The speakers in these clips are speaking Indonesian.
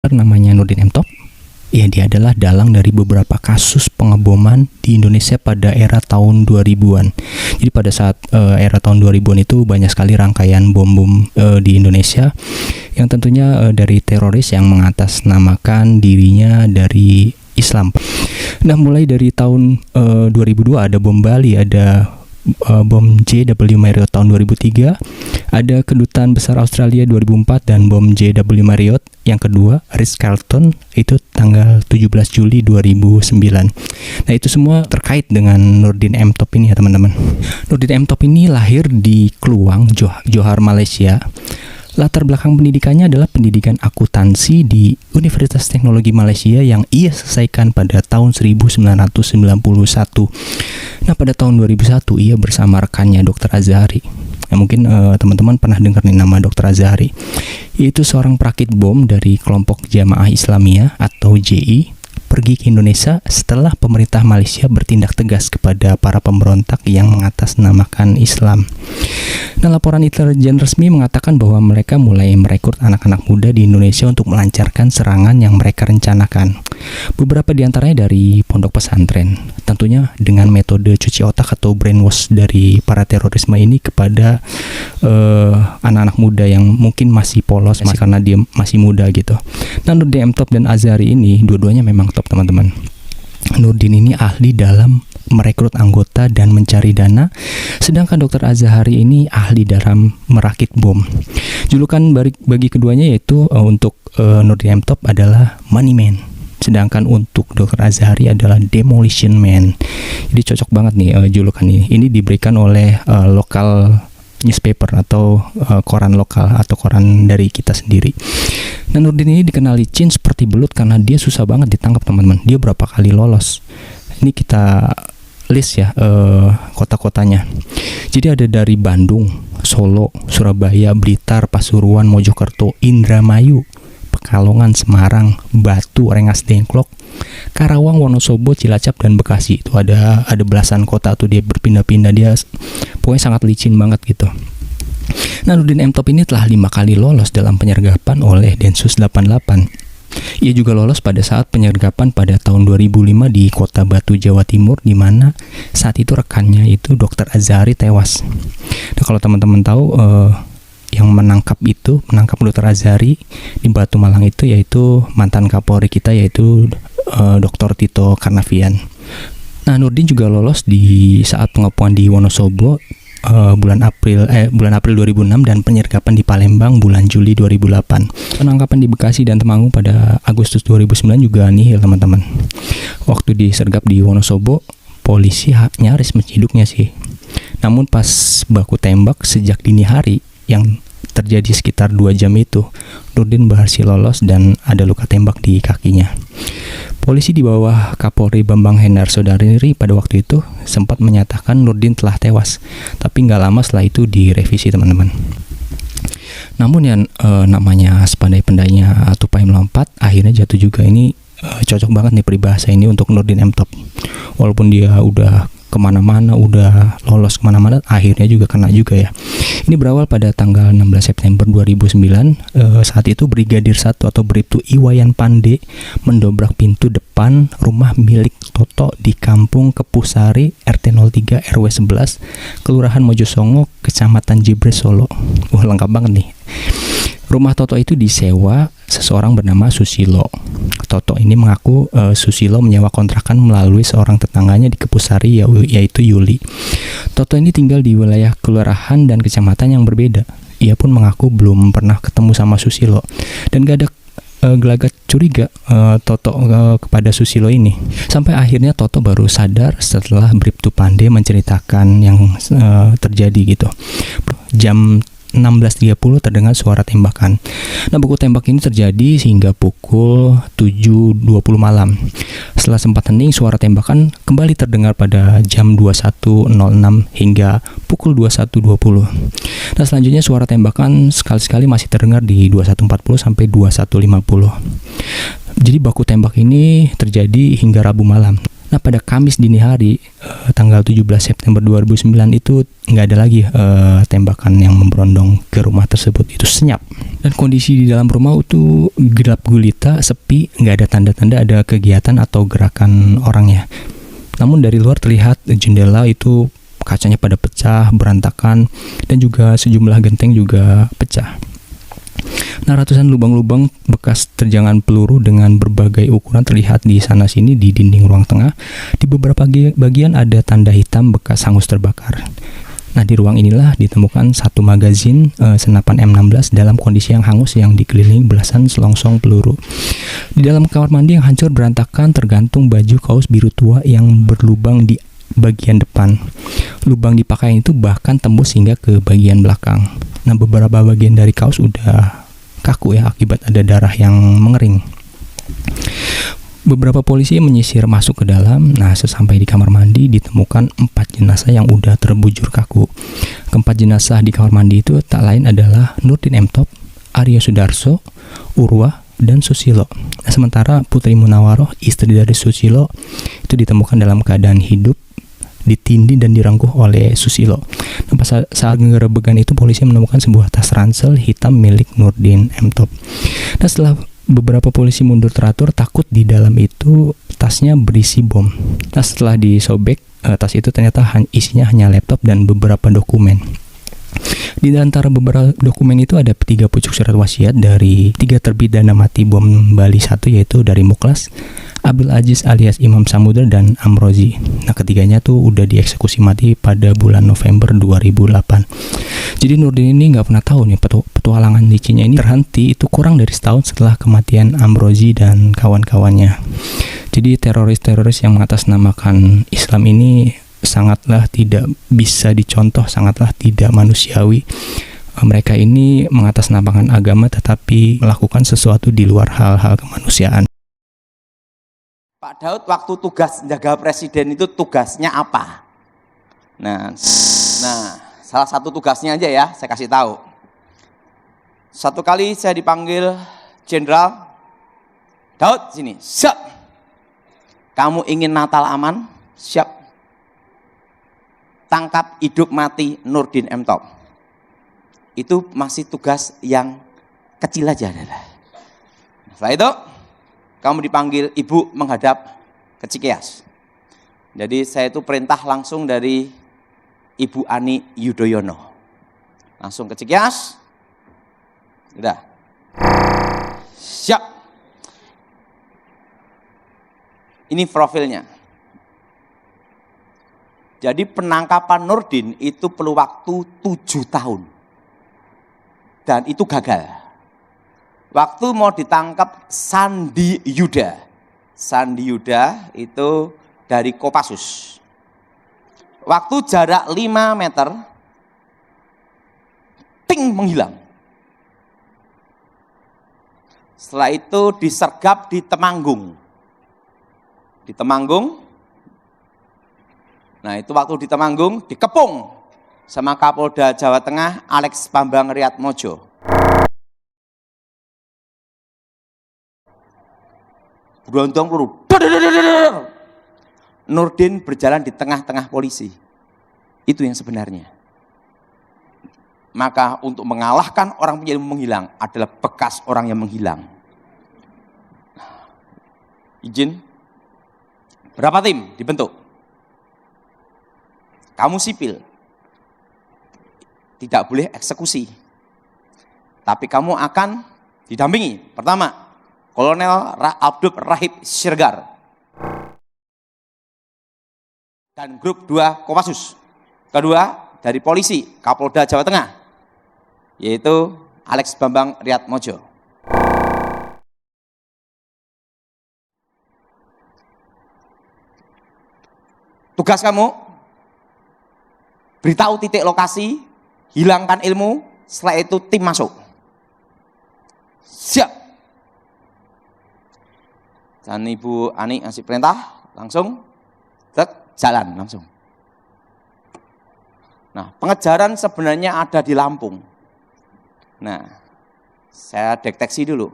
Namanya Nurdin M. Top. Ya, dia adalah dalang dari beberapa kasus pengeboman di Indonesia pada era tahun 2000-an. Jadi pada saat era tahun 2000-an itu banyak sekali rangkaian bom-bom di Indonesia yang tentunya dari teroris yang mengatasnamakan dirinya dari Islam. Nah, mulai dari tahun 2002 ada bom Bali, ada bom JW Marriott tahun 2003, ada kedutaan besar Australia 2004 dan bom JW Marriott yang kedua Ritz-Carlton itu tanggal 17 Juli 2009. Nah, itu semua terkait dengan Nurdin M. Top ini ya teman-teman. Nurdin M. Top ini lahir di Kluang, Johor, Malaysia. Latar belakang pendidikannya adalah pendidikan akuntansi di Universitas Teknologi Malaysia yang ia selesaikan pada tahun 1991. Nah, pada tahun 2001 ia bersama rekannya Dr. Azhari. Nah, mungkin teman-teman pernah dengar nih nama Dr. Azhari. Yaitu seorang perakit bom dari kelompok Jamaah Islamiyah atau JI pergi ke Indonesia setelah pemerintah Malaysia bertindak tegas kepada para pemberontak yang mengatasnamakan Islam. Nah, laporan intelijen resmi mengatakan bahwa mereka mulai merekrut anak-anak muda di Indonesia untuk melancarkan serangan yang mereka rencanakan. Beberapa di antaranya dari pondok pesantren, tentunya dengan metode cuci otak atau brainwash dari para terorisme ini kepada anak-anak muda yang mungkin masih polos karena dia masih muda gitu. Nah, Nurdin M. Top dan Azhari ini dua-duanya memang top teman-teman. Nurdin ini ahli dalam merekrut anggota dan mencari dana, sedangkan Dr. Azhari ini ahli dalam merakit bom. Julukan bagi keduanya yaitu untuk Nurdin M. Top adalah Money Man, sedangkan untuk Dr. Azhari adalah Demolition Man. Jadi cocok banget nih julukan ini. Ini diberikan oleh lokal newspaper atau koran lokal atau koran dari kita sendiri. Dan Nurdin ini dikenal licin seperti belut karena dia susah banget ditangkap teman-teman. Dia berapa kali lolos? Ini kita list ya kota-kotanya. Jadi ada dari Bandung, Solo, Surabaya, Blitar, Pasuruan, Mojokerto, Indramayu, Pekalongan, Semarang, Batu, Rengas Dengklok, Karawang, Wonosobo, Cilacap, dan Bekasi. Itu ada belasan kota tuh dia berpindah-pindah. Dia pokoknya sangat licin banget gitu. Nah, Nurdin M. Top ini telah 5 kali lolos dalam penyergapan oleh Densus 88. Ia juga lolos pada saat penyergapan pada tahun 2005 di Kota Batu, Jawa Timur, di mana saat itu rekannya itu Dr. Azhari tewas. Nah, kalau teman-teman tahu yang menangkap Dr. Azhari di Batu Malang itu yaitu mantan Kapolri kita yaitu Dr. Tito Karnavian. Nah, Nurdin juga lolos di saat pengepungan di Wonosobo bulan April 2006 dan penyergapan di Palembang bulan Juli 2008. Penangkapan di Bekasi dan Temanggung pada Agustus 2009 juga nihil teman-teman. Waktu disergap di Wonosobo, polisi nyaris menciduknya sih. Namun pas baku tembak sejak dini hari yang terjadi sekitar 2 jam itu, Nurdin berhasil lolos dan ada luka tembak di kakinya. Polisi di bawah Kapolri Bambang Hendar Sodari pada waktu itu sempat menyatakan Nurdin telah tewas, tapi nggak lama setelah itu direvisi teman-teman. Namun yang namanya sepandai-pandainya tupai melompat, akhirnya jatuh juga. Ini cocok banget nih peribahasa ini untuk Nurdin M. Top. Walaupun dia udah kemana-mana, udah lolos kemana-mana, akhirnya juga kena juga ya. Ini berawal pada tanggal 16 September 2009. Saat itu Brigadir 1 atau Bribtu Iwayan Pande mendobrak pintu depan rumah milik Toto di Kampung Kepusari, RT 03 RW 11, Kelurahan Mojosongo, Kecamatan Jebres, Solo. Wah, lengkap banget nih. Rumah Toto itu disewa seseorang bernama Susilo. Toto ini mengaku Susilo menyewa kontrakan melalui seorang tetangganya di Kepusari yaitu Yuli. Toto ini tinggal di wilayah kelurahan dan kecamatan yang berbeda. Ia pun mengaku belum pernah ketemu sama Susilo dan gak ada gelagat curiga Toto kepada Susilo ini. Sampai akhirnya Toto baru sadar setelah Bribtu Pande menceritakan yang terjadi gitu. Jam 16.30 terdengar suara tembakan. Nah, baku tembak ini terjadi hingga pukul 7.20 malam. Setelah sempat hening, suara tembakan kembali terdengar pada jam 21.06 hingga pukul 21.20. Nah, selanjutnya suara tembakan sekali-sekali masih terdengar di 21.40 sampai 21.50. Jadi baku tembak ini terjadi hingga Rabu malam. Nah, pada Kamis dini hari tanggal 17 September 2009 itu nggak ada lagi tembakan yang memberondong ke rumah tersebut. Itu senyap. Dan kondisi di dalam rumah itu gelap gulita, sepi, nggak ada tanda-tanda ada kegiatan atau gerakan orangnya. Namun dari luar terlihat jendela itu kacanya pada pecah, berantakan, dan juga sejumlah genteng juga pecah. Nah, ratusan lubang-lubang bekas terjangan peluru dengan berbagai ukuran terlihat di sana-sini di dinding ruang tengah. Di beberapa bagian ada tanda hitam bekas hangus terbakar. Nah, di ruang inilah ditemukan satu magazin senapan M16 dalam kondisi yang hangus yang dikelilingi belasan selongsong peluru. Di dalam kamar mandi yang hancur berantakan tergantung baju kaos biru tua yang berlubang di bagian depan. Lubang di pakaian itu bahkan tembus hingga ke bagian belakang. Nah, beberapa bagian dari kaos udah kaku ya akibat ada darah yang mengering. Beberapa polisi menyisir masuk ke dalam. Nah, sesampai di kamar mandi ditemukan 4 jenazah yang udah terbujur kaku. Keempat jenazah di kamar mandi itu tak lain adalah Nurdin M. Top, Arya Sudarso, Urwah, dan Susilo. Nah, sementara Putri Munawaroh, istri dari Susilo, itu ditemukan dalam keadaan hidup, ditindih dan direngkuh oleh Susilo. Nah, saat penggerebekan itu polisi menemukan sebuah tas ransel hitam milik Nurdin M. Top. Nah, setelah beberapa polisi mundur teratur takut di dalam itu tasnya berisi bom. Nah, setelah disobek, tas itu ternyata isinya hanya laptop dan beberapa dokumen. Di antara beberapa dokumen itu ada 3 pucuk surat wasiat dari 3 terpidana mati bom Bali 1, yaitu dari Muklas, Abdul Aziz alias Imam Samudra, dan Amrozi. Nah, ketiganya tuh udah dieksekusi mati pada bulan November 2008. Jadi Nurdin ini nggak pernah tahu nih petualangan licinnya ini terhenti itu kurang dari setahun setelah kematian Amrozi dan kawan-kawannya. Jadi teroris-teroris yang mengatasnamakan Islam ini sangatlah tidak bisa dicontoh, sangatlah tidak manusiawi. Mereka ini mengatasnamakan agama tetapi melakukan sesuatu di luar hal-hal kemanusiaan. Pak Daud waktu tugas jaga presiden itu tugasnya apa? Nah, salah satu tugasnya aja ya, saya kasih tahu. Satu kali saya dipanggil Jenderal, Daud sini, siap. Kamu ingin Natal aman? Siap. Tangkap hidup mati Nurdin M. Top. Itu masih tugas yang kecil aja. Setelah itu, kamu dipanggil ibu menghadap ke Cikeas. Jadi saya itu perintah langsung dari Ibu Ani Yudhoyono. Langsung ke Cikeas. Udah. Siap. Ini profilnya. Jadi penangkapan Nurdin itu perlu waktu 7 tahun. Dan itu gagal. Waktu mau ditangkap Sandi Yuda. Sandi Yuda itu dari Kopassus. Waktu jarak 5 meter, ting menghilang. Setelah itu disergap di Temanggung. Di Temanggung. Nah, itu waktu di Temanggung dikepung sama Kapolda Jawa Tengah Alex Bambang Riyatmojo. Berondong peluru. Nurdin berjalan di tengah-tengah polisi. Itu yang sebenarnya. Maka untuk mengalahkan orang punya ilmu menghilang adalah bekas orang yang menghilang. Izin. Berapa tim dibentuk? Kamu sipil, tidak boleh eksekusi. Tapi kamu akan didampingi. Pertama, Kolonel Abdul Rahib Sirgar. Dan grup 2 Kopassus. Kedua, dari polisi, Kapolda Jawa Tengah. Yaitu Alex Bambang Riyatmojo. Tugas kamu, beritahu titik lokasi, hilangkan ilmu, setelah itu tim masuk. Siap. Dan Ibu Ani ngasih perintah, langsung jalan langsung. Nah, pengejaran sebenarnya ada di Lampung. Nah, saya deteksi dulu.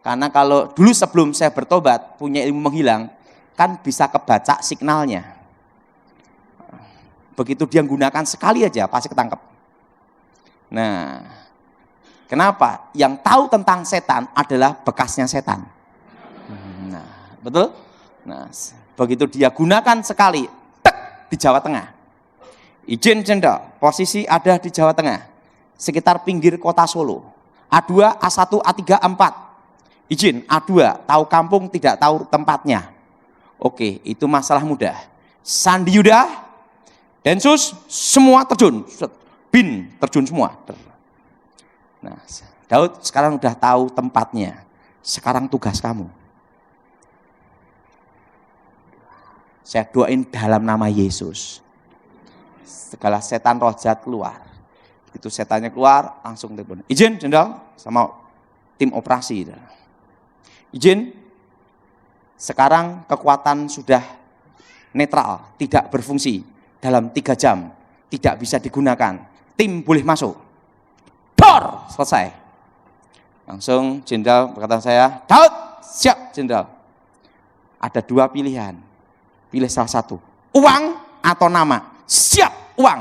Karena kalau dulu sebelum saya bertobat, punya ilmu menghilang, kan bisa kebaca signalnya. Begitu dia menggunakan sekali aja pasti ketangkep. Nah, Kenapa? Yang tahu tentang setan adalah bekasnya setan. Nah, betul? Nah, begitu dia gunakan sekali, tek, di Jawa Tengah. Izin Jenderal, posisi ada di Jawa Tengah, sekitar pinggir kota Solo. A2, A1, A3, A4. Izin, A2, tahu kampung tidak tahu tempatnya. Oke, itu masalah mudah. Sandi Yuda, Densus, semua terjun. Bin, terjun semua. Nah, Daud sekarang udah tahu tempatnya. Sekarang tugas kamu. Saya doain dalam nama Yesus. Segala setan roh jahat keluar. Begitu setannya keluar, langsung telepon. Izin, Jenderal, sama tim operasi. Izin, sekarang kekuatan sudah netral, tidak berfungsi. Dalam 3 jam, tidak bisa digunakan. Tim boleh masuk. Dor, selesai. Langsung Jenderal berkata saya, Daud, siap Jenderal. Ada 2 pilihan. Pilih salah satu. Uang atau nama. Siap, uang.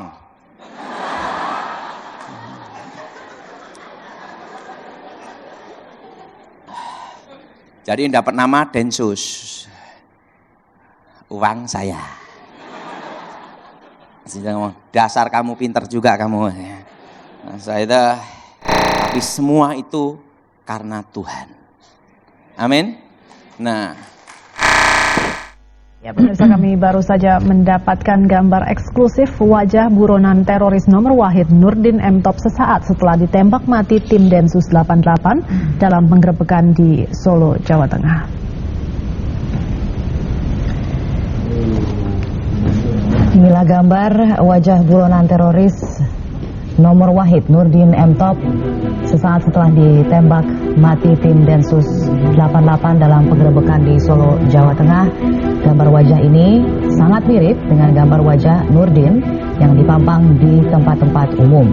Jadi yang dapat nama Densus. Uang saya. Dasar kamu pinter juga kamu. Nah, saya itu, tapi semua itu karena Tuhan. Amin. Nah. Ya, pemirsa, kami baru saja mendapatkan gambar eksklusif wajah buronan teroris nomor Wahid Nurdin M. Top sesaat setelah ditembak mati tim Densus 88 dalam penggerebekan di Solo, Jawa Tengah. Inilah gambar wajah buronan teroris nomor Wahid Nurdin M. Top sesaat setelah ditembak mati tim Densus 88 dalam penggerebekan di Solo, Jawa Tengah. Gambar wajah ini sangat mirip dengan gambar wajah Nurdin yang dipampang di tempat-tempat umum.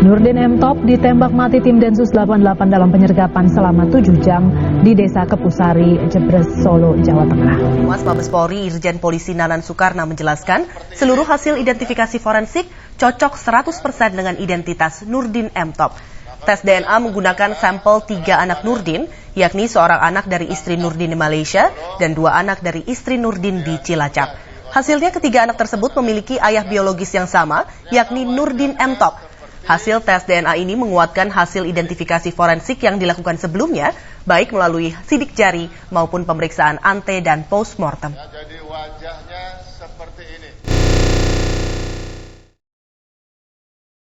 Nurdin M. Top ditembak mati tim Densus 88 dalam penyergapan selama 7 jam di Desa Kepusari, Jebres, Solo, Jawa Tengah. Humas Mabes Polri Irjen Polisi Nanan Soekarno menjelaskan seluruh hasil identifikasi forensik cocok 100% dengan identitas Nurdin M. Top. Tes DNA menggunakan sampel 3 anak Nurdin, yakni seorang anak dari istri Nurdin di Malaysia dan 2 anak dari istri Nurdin di Cilacap. Hasilnya ketiga anak tersebut memiliki ayah biologis yang sama, yakni Nurdin M. Top. Hasil tes DNA ini menguatkan hasil identifikasi forensik yang dilakukan sebelumnya, baik melalui sidik jari maupun pemeriksaan ante dan postmortem.